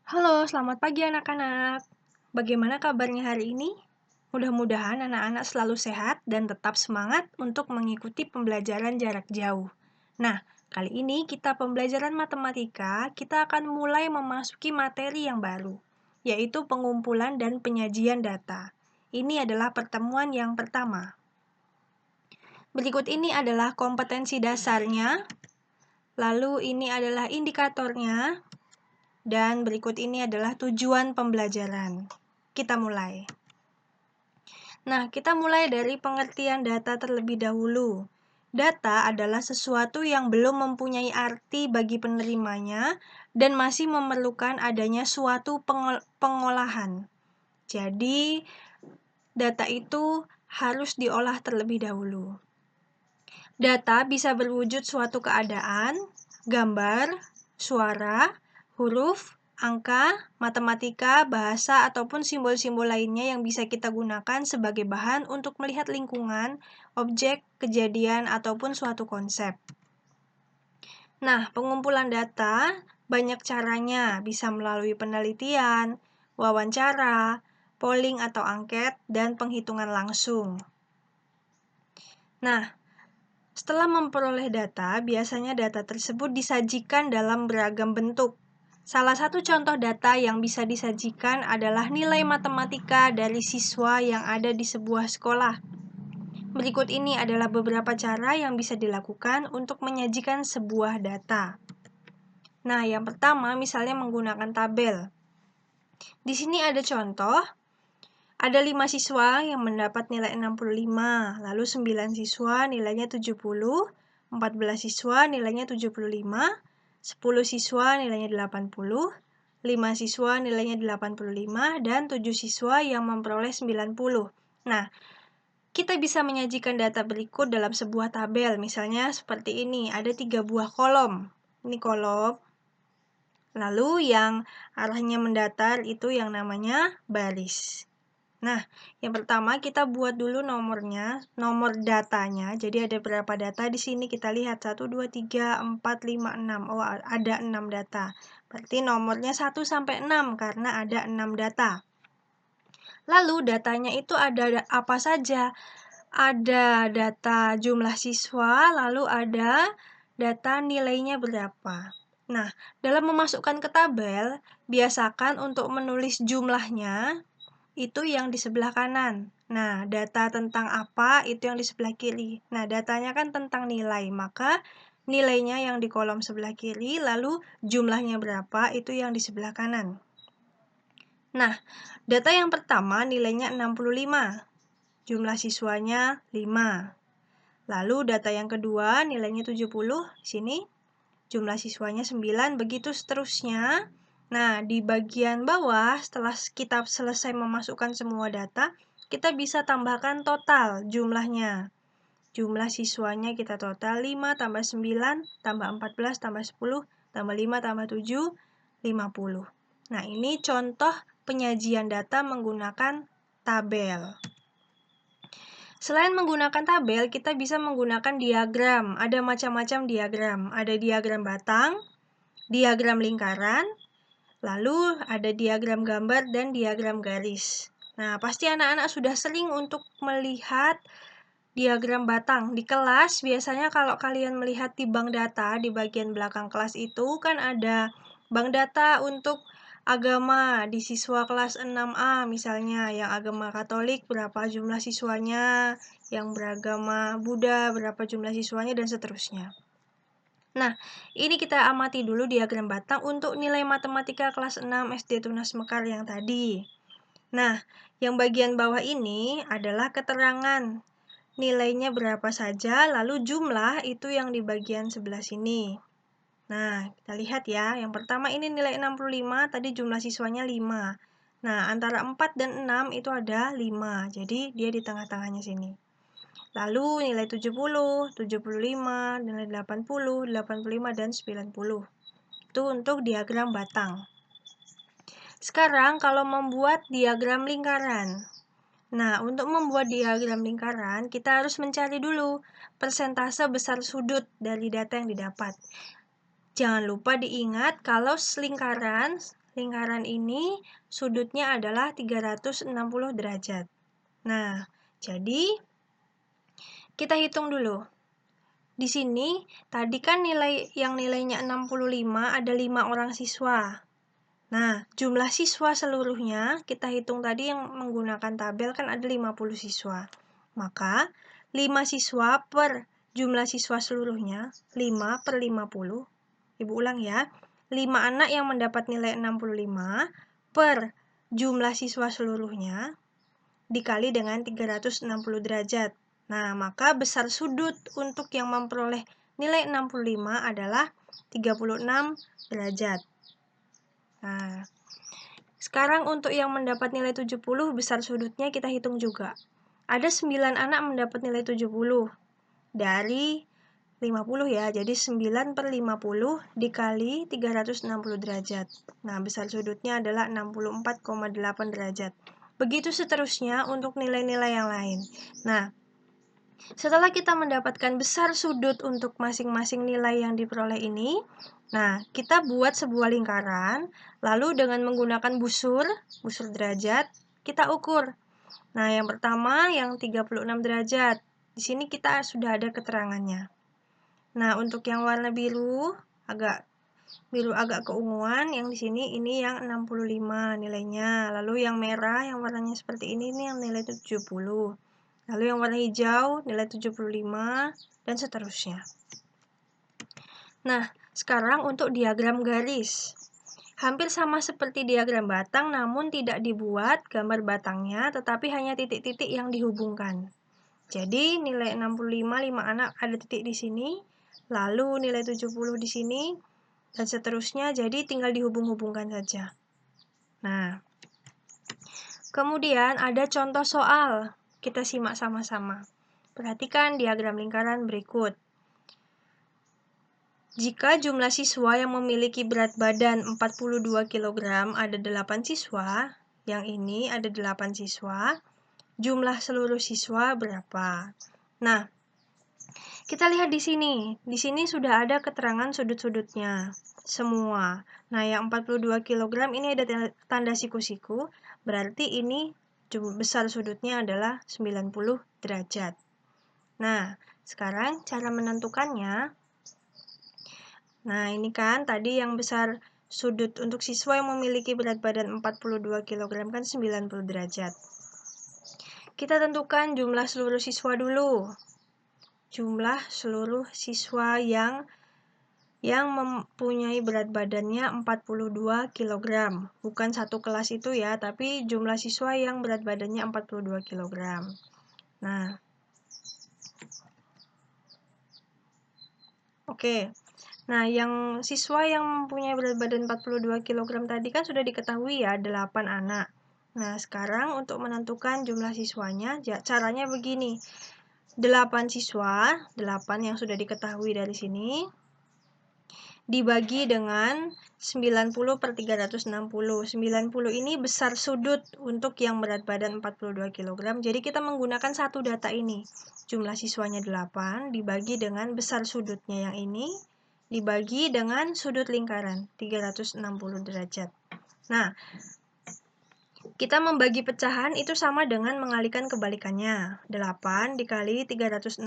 Halo, selamat pagi anak-anak. Bagaimana kabarnya hari ini? Mudah-mudahan anak-anak selalu sehat dan tetap semangat untuk mengikuti pembelajaran jarak jauh. Nah, kali ini kita pembelajaran matematika, kita akan mulai memasuki materi yang baru, yaitu pengumpulan dan penyajian data. Ini adalah pertemuan yang pertama. Berikut ini adalah kompetensi dasarnya, lalu ini adalah indikatornya, dan berikut ini adalah tujuan pembelajaran. Kita mulai. Nah, kita mulai dari pengertian data terlebih dahulu. Data adalah sesuatu yang belum mempunyai arti bagi penerimanya dan masih memerlukan adanya suatu pengolahan. Jadi, data itu harus diolah terlebih dahulu. Data bisa berwujud suatu keadaan, gambar, suara, huruf, angka, matematika, bahasa, ataupun simbol-simbol lainnya yang bisa kita gunakan sebagai bahan untuk melihat lingkungan, objek, kejadian, ataupun suatu konsep. Nah, pengumpulan data banyak caranya, bisa melalui penelitian, wawancara, polling atau angket, dan penghitungan langsung. Nah, setelah memperoleh data, biasanya data tersebut disajikan dalam beragam bentuk. Salah satu contoh data yang bisa disajikan adalah nilai matematika dari siswa yang ada di sebuah sekolah. Berikut ini adalah beberapa cara yang bisa dilakukan untuk menyajikan sebuah data. Nah, yang pertama misalnya menggunakan tabel. Di sini ada contoh. Ada 5 siswa yang mendapat nilai 65, lalu 9 siswa nilainya 70, 14 siswa nilainya 75, 10 siswa nilainya 80, 5 siswa nilainya 85, dan 7 siswa yang memperoleh 90. Nah, kita bisa menyajikan data berikut dalam sebuah tabel, misalnya seperti ini, ada 3 buah kolom. Ini kolom, lalu yang arahnya mendatar itu yang namanya baris. Nah, yang pertama kita buat dulu nomor datanya. Jadi ada berapa data di sini kita lihat 1 2 3 4 5 6. Oh, ada 6 data. Berarti nomornya 1 sampai 6 karena ada 6 data. Lalu datanya itu ada apa saja? Ada data jumlah siswa, lalu ada data nilainya berapa. Nah, dalam memasukkan ke tabel, biasakan untuk menulis jumlahnya itu yang di sebelah kanan. Nah, data tentang apa itu yang di sebelah kiri. Nah, datanya kan tentang nilai, maka nilainya yang di kolom sebelah kiri, lalu jumlahnya berapa itu yang di sebelah kanan. Nah, data yang pertama nilainya 65, jumlah siswanya 5. Lalu data yang kedua nilainya 70, sini jumlah siswanya 9, begitu seterusnya. Nah, di bagian bawah, setelah kita selesai memasukkan semua data, kita bisa tambahkan total jumlahnya. Jumlah siswanya kita total 5 tambah 9 tambah 14 tambah 10 tambah 5 tambah 7, 50. Nah, ini contoh penyajian data menggunakan tabel. Selain menggunakan tabel, kita bisa menggunakan diagram. Ada macam-macam diagram. Ada diagram batang, diagram lingkaran, lalu ada diagram gambar dan diagram garis. Nah, pasti anak-anak sudah sering untuk melihat diagram batang. Di kelas, biasanya kalau kalian melihat di bank data, di bagian belakang kelas itu kan ada bank data untuk agama di siswa kelas 6A misalnya, yang agama Katolik berapa jumlah siswanya, yang beragama Buddha berapa jumlah siswanya, dan seterusnya. Nah, ini kita amati dulu diagram batang untuk nilai matematika kelas 6 SD Tunas Mekar yang tadi. Nah, yang bagian bawah ini adalah keterangan nilainya berapa saja, lalu jumlah itu yang di bagian sebelah sini. Nah, kita lihat ya. Yang pertama ini nilai 65, tadi jumlah siswanya 5. Nah, antara 4 dan 6 itu ada 5. Jadi, dia di tengah-tengahnya sini. Lalu nilai 70, 75, nilai 80, 85, dan 90. Itu untuk diagram batang. Sekarang kalau membuat diagram lingkaran. Nah, untuk membuat diagram lingkaran, kita harus mencari dulu persentase besar sudut dari data yang didapat. Jangan lupa diingat kalau lingkaran lingkaran ini sudutnya adalah 360 derajat. Nah, jadi kita hitung dulu. Di sini, tadi kan nilainya 65 ada 5 orang siswa. Nah, jumlah siswa seluruhnya, kita hitung tadi yang menggunakan tabel kan ada 50 siswa. Maka, 5 siswa per jumlah siswa seluruhnya, 5 per 50. Ibu ulang ya. 5 anak yang mendapat nilai 65 per jumlah siswa seluruhnya dikali dengan 360 derajat. Nah, maka besar sudut untuk yang memperoleh nilai 65 adalah 36 derajat. Nah, sekarang untuk yang mendapat nilai 70, besar sudutnya kita hitung juga. Ada 9 anak mendapat nilai 70 dari 50 ya, jadi 9 per 50 dikali 360 derajat. Nah, besar sudutnya adalah 64,8 derajat. Begitu seterusnya untuk nilai-nilai yang lain. Nah, setelah kita mendapatkan besar sudut untuk masing-masing nilai yang diperoleh ini, nah, kita buat sebuah lingkaran, lalu dengan menggunakan busur derajat, kita ukur. Nah, yang pertama yang 36 derajat. Di sini kita sudah ada keterangannya. Nah, untuk yang warna biru agak keunguan, yang di sini ini yang 65 nilainya. Lalu yang merah yang warnanya seperti ini yang nilai 70. Lalu yang warna hijau nilai 75 dan seterusnya. Nah, sekarang untuk diagram garis. Hampir sama seperti diagram batang, namun tidak dibuat gambar batangnya, tetapi hanya titik-titik yang dihubungkan. Jadi nilai 65, 5 anak ada titik di sini, lalu nilai 70 di sini, dan seterusnya, jadi tinggal dihubung-hubungkan saja. Nah, kemudian ada contoh soal, kita simak sama-sama. Perhatikan diagram lingkaran berikut. Jika jumlah siswa yang memiliki berat badan 42 kg ada 8 siswa, yang ini ada 8 siswa, jumlah seluruh siswa berapa? Nah, kita lihat di sini. Di sini sudah ada keterangan sudut-sudutnya semua. Nah, yang 42 kg ini ada tanda siku-siku, berarti ini besar sudutnya adalah 90 derajat. Nah, sekarang cara menentukannya. Nah, ini kan tadi yang besar sudut untuk siswa yang memiliki berat badan 42 kg kan 90 derajat. Kita tentukan jumlah seluruh siswa dulu. Jumlah seluruh siswa yang mempunyai berat badannya 42 kg. Bukan satu kelas itu ya, tapi jumlah siswa yang berat badannya 42 kg. Nah, oke. Nah, yang siswa yang mempunyai berat badan 42 kg tadi kan sudah diketahui ya, 8 anak. Nah, sekarang untuk menentukan jumlah siswanya, caranya begini. 8 siswa, 8 yang sudah diketahui dari sini, dibagi dengan 90 per 360. 90 ini besar sudut untuk yang berat badan 42 kg. Jadi kita menggunakan satu data ini. Jumlah siswanya 8 dibagi dengan besar sudutnya yang ini, dibagi dengan sudut lingkaran 360 derajat. Nah, kita membagi pecahan itu sama dengan mengalihkan kebalikannya. 8 dikali 360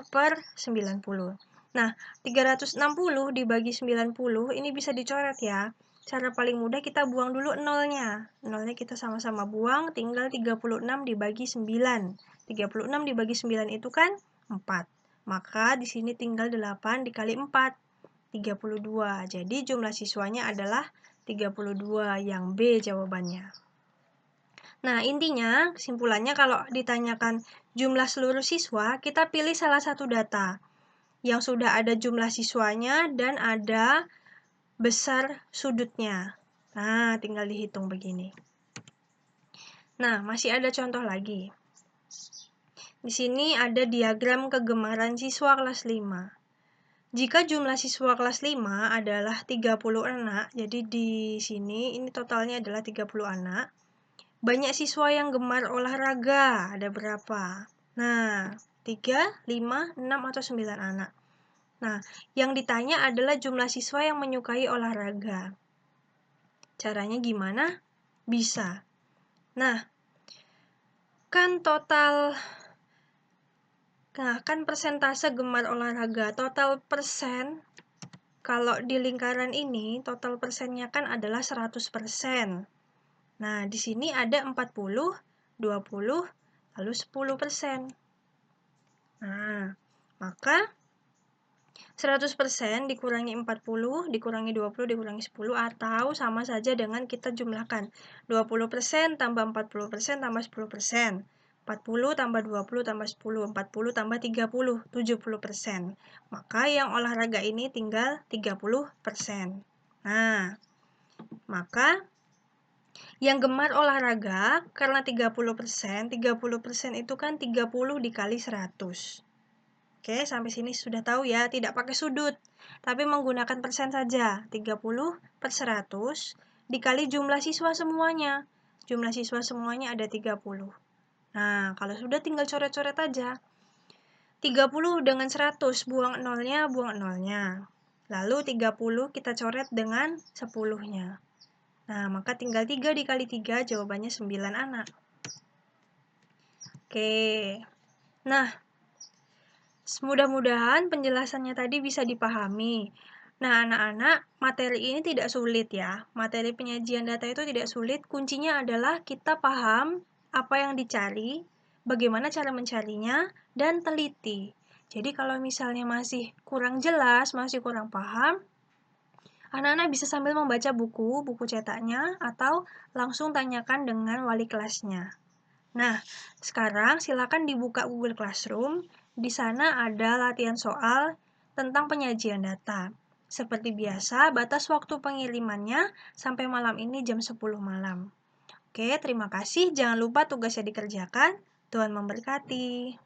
per 90. Nah, 360 dibagi 90 ini bisa dicoret ya. Cara paling mudah kita buang dulu nolnya. Nolnya kita sama-sama buang, tinggal 36 dibagi 9. 36 dibagi 9 itu kan 4. Maka di sini tinggal 8 dikali 4. 32. Jadi jumlah siswanya adalah 32, yang B jawabannya. Nah, intinya, kesimpulannya kalau ditanyakan jumlah seluruh siswa, kita pilih salah satu data yang sudah ada jumlah siswanya dan ada besar sudutnya. Nah, tinggal dihitung begini. Nah, masih ada contoh lagi. Di sini ada diagram kegemaran siswa kelas 5. Jika jumlah siswa kelas 5 adalah 30 anak, jadi di sini ini totalnya adalah 30 anak. Banyak siswa yang gemar olahraga, ada berapa? Nah, 3, 5, 6, atau 9 anak. Nah, yang ditanya adalah jumlah siswa yang menyukai olahraga. Caranya gimana? Bisa. Nah, kan persentase gemar olahraga, total persen, kalau di lingkaran ini, total persennya kan adalah 100%. Nah, di sini ada 40, 20, lalu 10%. Nah, maka 100% dikurangi 40, dikurangi 20, dikurangi 10, atau sama saja dengan kita jumlahkan 20% tambah 40% tambah 10%. 40 tambah 20 tambah 10, 40 tambah 30, 70%. Maka yang olahraga ini tinggal 30%. Nah, maka yang gemar olahraga karena 30%, 30% itu kan 30 dikali 100. Oke, sampai sini sudah tahu ya, tidak pakai sudut, tapi menggunakan persen saja. 30 per 100 dikali jumlah siswa semuanya. Jumlah siswa semuanya ada 30. Nah, kalau sudah tinggal coret-coret aja. 30 dengan 100, buang nolnya, buang nolnya. Lalu 30 kita coret dengan 10-nya. Nah, maka tinggal 3 dikali 3, jawabannya 9 anak. Oke, nah, mudah-mudahan penjelasannya tadi bisa dipahami. Nah, anak-anak, materi ini tidak sulit ya. Materi penyajian data itu tidak sulit. Kuncinya adalah kita paham apa yang dicari, bagaimana cara mencarinya, dan teliti. Jadi kalau misalnya masih kurang jelas, masih kurang paham, anak-anak bisa sambil membaca buku cetaknya, atau langsung tanyakan dengan wali kelasnya. Nah, sekarang silakan dibuka Google Classroom. Di sana ada latihan soal tentang penyajian data. Seperti biasa, batas waktu pengirimannya sampai malam ini jam 10 malam. Oke, terima kasih. Jangan lupa tugasnya dikerjakan. Tuhan memberkati.